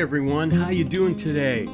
everyone. How you doing today?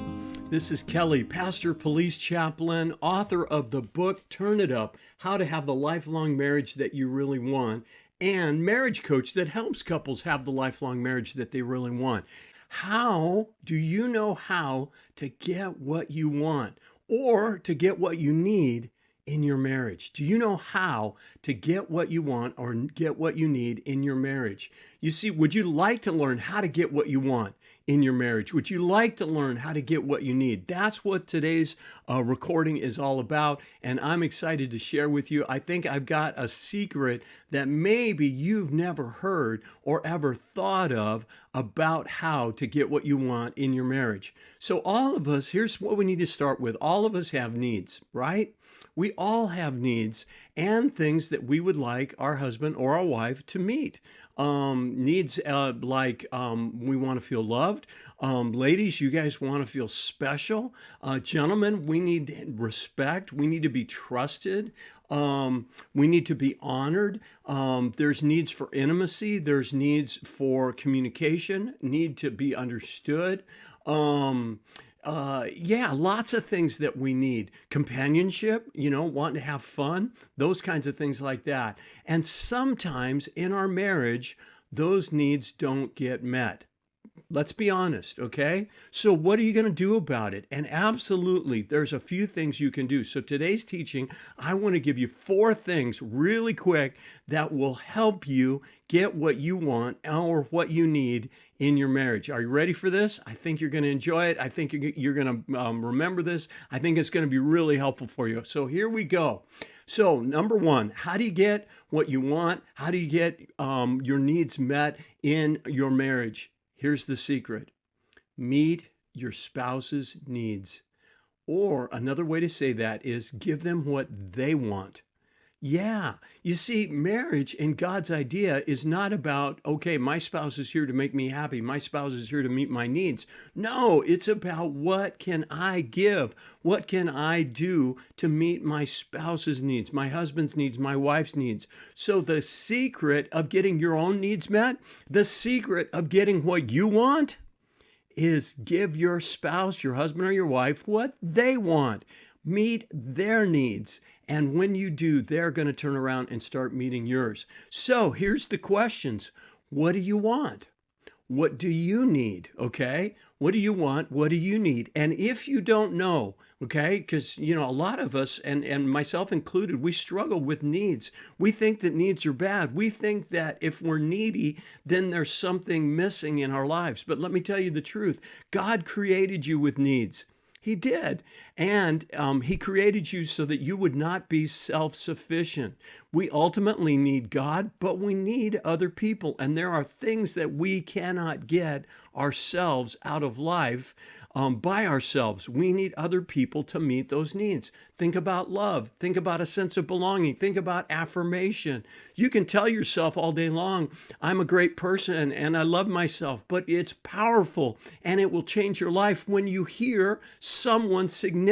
This is Kelly, pastor, police chaplain, author of the book Turn It Up: How to Have the Lifelong Marriage That You Really Want, and marriage coach that helps couples have the lifelong marriage that they really want. How do you know how to get what you want or to get what you need in your marriage? Do you know how to get what you want or get what you need in your marriage? You see, would you like to learn how to get what you want in your marriage? Would you like to learn how to get what you need? That's what today's recording is all about, and I'm excited to share with you. I think I've got a secret that maybe you've never heard or ever thought of about how to get what you want in your marriage. So all of us, here's what we need to start with. All of us have needs, right? We all have needs and things that we would like our husband or our wife to meet. Needs like we want to feel loved. Ladies, you guys want to feel special. Gentlemen, we need respect. We need to be trusted. We need to be honored. There's needs for intimacy. There's needs for communication, need to be understood. Lots of things that we need. Companionship, wanting to have fun, those kinds of things like that. And sometimes in our marriage, those needs don't get met. Let's be honest, okay? So what are you going to do about it? And absolutely, there's a few things you can do. So today's teaching, I want to give you 4 things really quick that will help you get what you want or what you need in your marriage. Are you ready for this? I think you're going to enjoy it. I think you're going to remember this. I think it's going to be really helpful for you. So here we go. So number 1, how do you get what you want? How do you get your needs met in your marriage? Here's the secret. Meet your spouse's needs. Or another way to say that is give them what they want. Yeah, you see, marriage in God's idea is not about, okay, my spouse is here to make me happy. My spouse is here to meet my needs. No, it's about what can I give? What can I do to meet my spouse's needs, my husband's needs, my wife's needs? So the secret of getting your own needs met, the secret of getting what you want is give your spouse, your husband or your wife, what they want. Meet their needs. And when you do, they're going to turn around and start meeting yours. So here's the questions. What do you want? What do you need? Okay. What do you want? What do you need? And if you don't know, okay, because, a lot of us, and myself included, we struggle with needs. We think that needs are bad. We think that if we're needy, then there's something missing in our lives. But let me tell you the truth. God created you with needs. He did. And he created you so that you would not be self-sufficient. We ultimately need God, but we need other people. And there are things that we cannot get ourselves out of life by ourselves. We need other people to meet those needs. Think about love. Think about a sense of belonging. Think about affirmation. You can tell yourself all day long, I'm a great person and I love myself, but it's powerful and it will change your life when you hear someone significant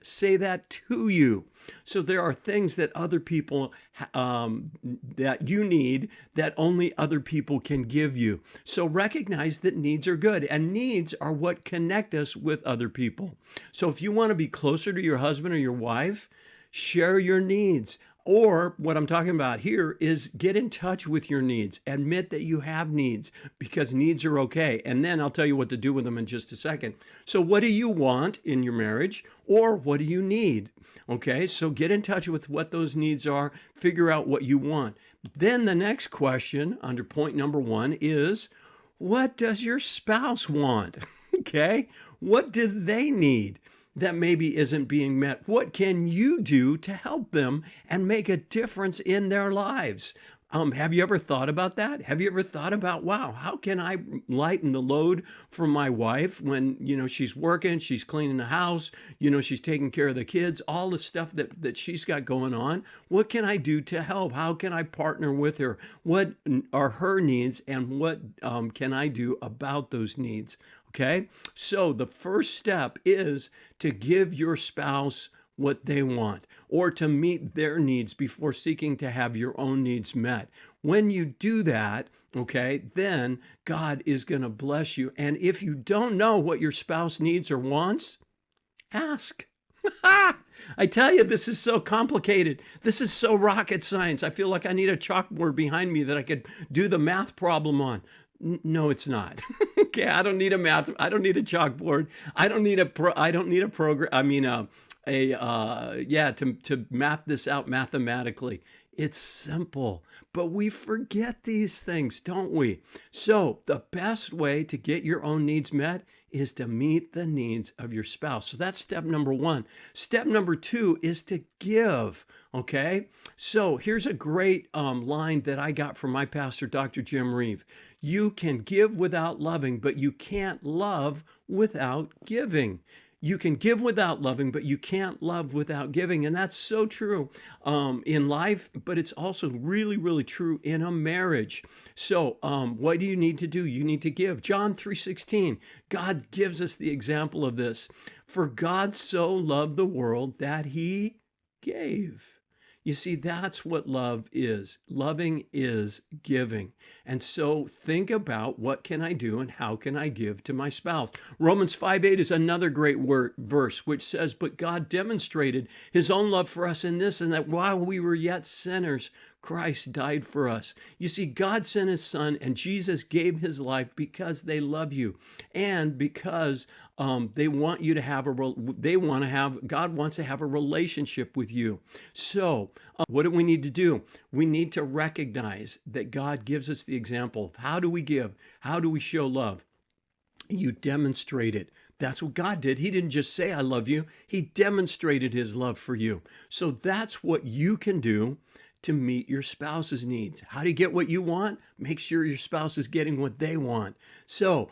say that to you. So there are things that other people that you need that only other people can give you. So recognize that needs are good, and needs are what connect us with other people. So if you want to be closer to your husband or your wife, share your needs. Or what I'm talking about here is get in touch with your needs. Admit that you have needs, because needs are okay. And then I'll tell you what to do with them in just a second. So what do you want in your marriage, or what do you need? Okay, so get in touch with what those needs are. Figure out what you want. Then the next question under point number 1 is, what does your spouse want? Okay, what do they need that maybe isn't being met? What can you do to help them and make a difference in their lives? Have you ever thought about that? Have you ever thought about, wow, how can I lighten the load for my wife when, she's working, she's cleaning the house, she's taking care of the kids, all the stuff that she's got going on? What can I do to help? How can I partner with her? What are her needs, and what can I do about those needs? Okay, so the first step is to give your spouse what they want or to meet their needs before seeking to have your own needs met. When you do that, okay, then God is going to bless you. And if you don't know what your spouse needs or wants, ask. I tell you, this is so complicated. This is so rocket science. I feel like I need a chalkboard behind me that I could do the math problem on. No, it's not. Okay, I don't need a chalkboard. I don't need a program. I mean, to map this out mathematically. It's simple, but we forget these things, don't we? So the best way to get your own needs met is to meet the needs of your spouse. So that's step number one. Step number two is to give, okay? So here's a great line that I got from my pastor, Dr. Jim Reeve. You can give without loving, but you can't love without giving. You can give without loving, but you can't love without giving. And that's so true in life, but it's also really, really true in a marriage. So what do you need to do? You need to give. John 3:16, God gives us the example of this. For God so loved the world that he gave. You see, that's what love is. Loving is giving. And so think about what can I do and how can I give to my spouse? Romans 5:8 is another great verse which says, but God demonstrated his own love for us in this, and that while we were yet sinners, Christ died for us. You see, God sent his son and Jesus gave his life because they love you and because they want you to have God wants to have a relationship with you. So what do we need to do? We need to recognize that God gives us the example of how do we give? How do we show love? You demonstrate it. That's what God did. He didn't just say, I love you. He demonstrated his love for you. So that's what you can do to meet your spouse's needs. How do you get what you want? Make sure your spouse is getting what they want. So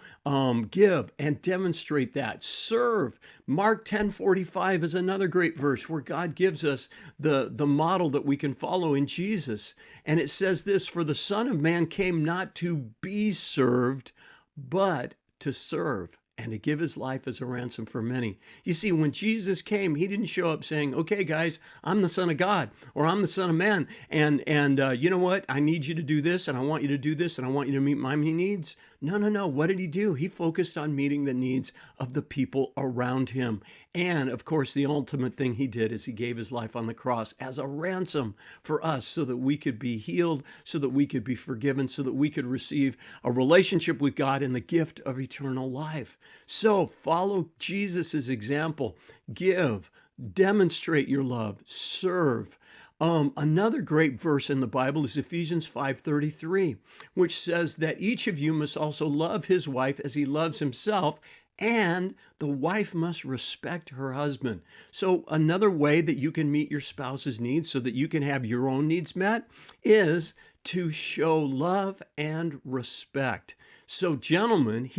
give and demonstrate that. Serve. Mark 10:45 is another great verse where God gives us the model that we can follow in Jesus. And it says this, for the Son of Man came not to be served, but to serve and to give his life as a ransom for many. You see, when Jesus came, he didn't show up saying, okay, guys, I'm the Son of God, or I'm the Son of Man, and you know what? I need you to do this, and I want you to do this, and I want you to meet my needs. No. What did he do? He focused on meeting the needs of the people around him. And of course, the ultimate thing he did is he gave his life on the cross as a ransom for us so that we could be healed, so that we could be forgiven, so that we could receive a relationship with God and the gift of eternal life. So follow Jesus's example. Give, demonstrate your love, serve. Another great verse in the Bible is Ephesians 5:33, which says that each of you must also love his wife as he loves himself, and the wife must respect her husband. So another way that you can meet your spouse's needs so that you can have your own needs met is to show love and respect. So gentlemen,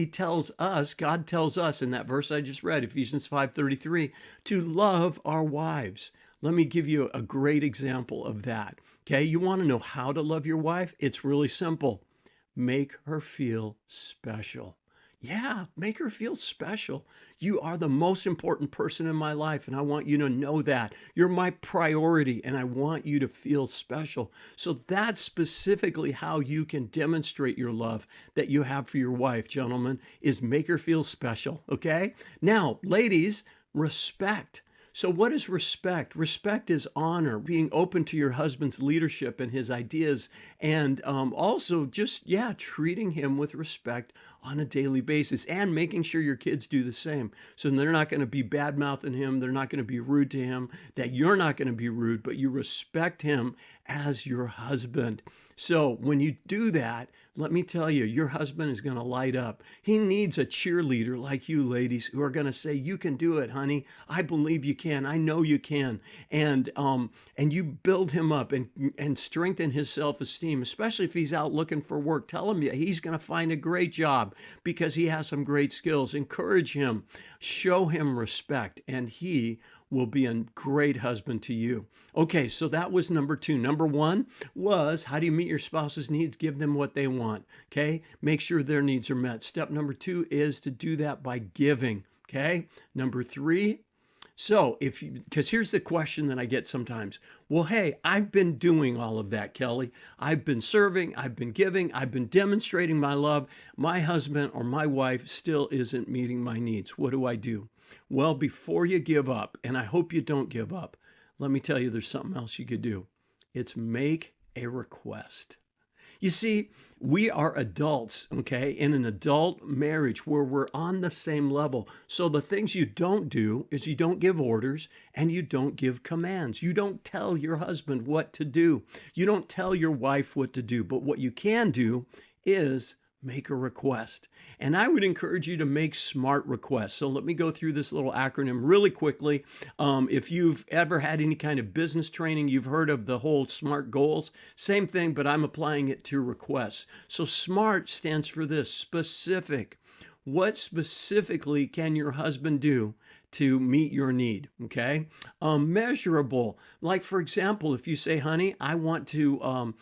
God tells us in that verse I just read, Ephesians 5:33, to love our wives. Let me give you a great example of that. Okay, you want to know how to love your wife? It's really simple. Make her feel special. Yeah, make her feel special. You are the most important person in my life, and I want you to know that. You're my priority, and I want you to feel special. So that's specifically how you can demonstrate your love that you have for your wife, gentlemen, is make her feel special, okay? Now, ladies, respect. So what is respect? Respect is honor, being open to your husband's leadership and his ideas, and also just, treating him with respect on a daily basis and making sure your kids do the same. So they're not going to be bad-mouthing him. They're not going to be rude to him, that you're not going to be rude, but you respect him as your husband. So when you do that, let me tell you, your husband is going to light up. He needs a cheerleader like you ladies who are going to say, you can do it, honey. I believe you can. I know you can. And you build him up and strengthen his self-esteem, especially if he's out looking for work. Tell him he's going to find a great job because he has some great skills. Encourage him, show him respect, and he will be a great husband to you. Okay, so that was number 2. Number 1 was, how do you meet your spouse's needs? Give them what they want, okay? Make sure their needs are met. Step number 2 is to do that by giving, okay? Number 3, So, because here's the question that I get sometimes. Well, hey, I've been doing all of that, Kelly. I've been serving, I've been giving, I've been demonstrating my love. My husband or my wife still isn't meeting my needs. What do I do? Well, before you give up, and I hope you don't give up, let me tell you there's something else you could do. It's make a request. You see, we are adults, okay, in an adult marriage where we're on the same level. So the things you don't do is you don't give orders and you don't give commands. You don't tell your husband what to do. You don't tell your wife what to do. But what you can do is make a request. And I would encourage you to make SMART requests. So let me go through this little acronym really quickly. If you've ever had any kind of business training, you've heard of the whole SMART goals. Same thing, but I'm applying it to requests. So SMART stands for this: specific. What specifically can your husband do to meet your need? Okay. Measurable. Like, for example, if you say, honey, I want to,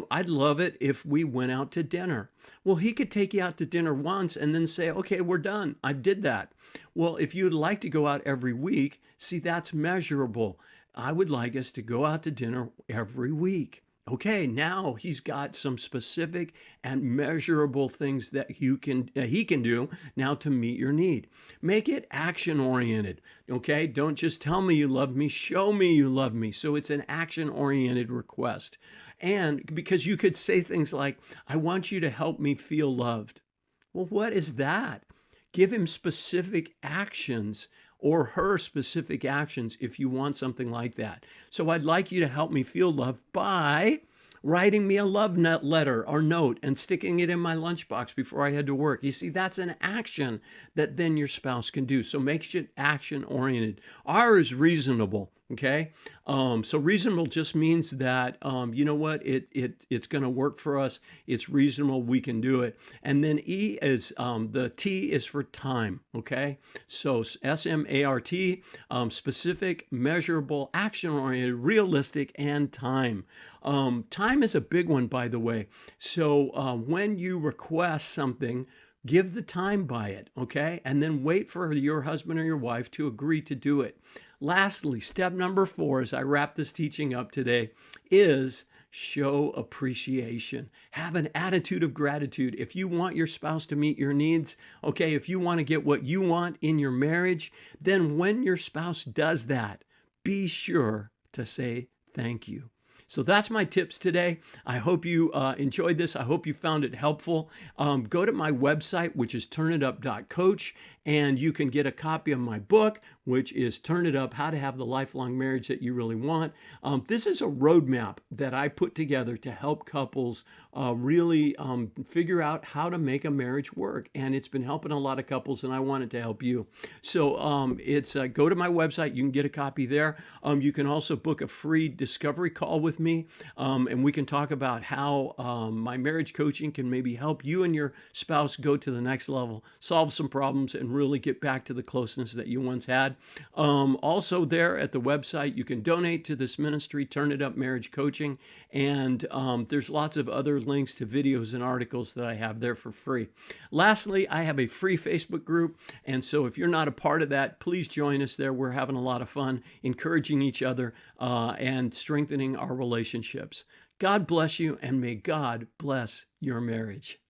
I'd love it if we went out to dinner. Well, he could take you out to dinner once and then say, okay, we're done. I did that. Well, if you'd like to go out every week, see, that's measurable. I would like us to go out to dinner every week. Okay, now he's got some specific and measurable things that he can do now to meet your need. Make it action oriented. Okay, don't just tell me you love me, show me you love me. So it's an action oriented request. And because you could say things like, I want you to help me feel loved. Well, what is that? Give him specific actions or her specific actions if you want something like that. So I'd like you to help me feel loved by writing me a love letter or note and sticking it in my lunchbox before I head to work. You see, that's an action that then your spouse can do. So make it action oriented. R is reasonable. Okay. So reasonable just means that, you know what, it's going to work for us. It's reasonable. We can do it. And then E is, the T is for time. Okay. So SMART, specific, measurable, action oriented, realistic, and time. Time is a big one, by the way. So, when you request something, give the time by it. Okay. And then wait for your husband or your wife to agree to do it. Lastly, step number 4, as I wrap this teaching up today, is show appreciation. Have an attitude of gratitude. If you want your spouse to meet your needs, okay, if you want to get what you want in your marriage, then when your spouse does that, be sure to say thank you. So that's my tips today. I hope you enjoyed this. I hope you found it helpful. Go to my website, which is turnitup.coach, and you can get a copy of my book, which is Turn It Up, How to Have the Lifelong Marriage That You Really Want. This is a roadmap that I put together to help couples really figure out how to make a marriage work. And it's been helping a lot of couples, and I wanted to help you. So it's go to my website. You can get a copy there. You can also book a free discovery call with me, and we can talk about how my marriage coaching can maybe help you and your spouse go to the next level, solve some problems, and really get back to the closeness that you once had. Also there at the website, you can donate to this ministry, Turn It Up Marriage Coaching, and there's lots of other links to videos and articles that I have there for free. Lastly, I have a free Facebook group, and so if you're not a part of that, please join us there. We're having a lot of fun encouraging each other and strengthening our relationships. God bless you, and may God bless your marriage.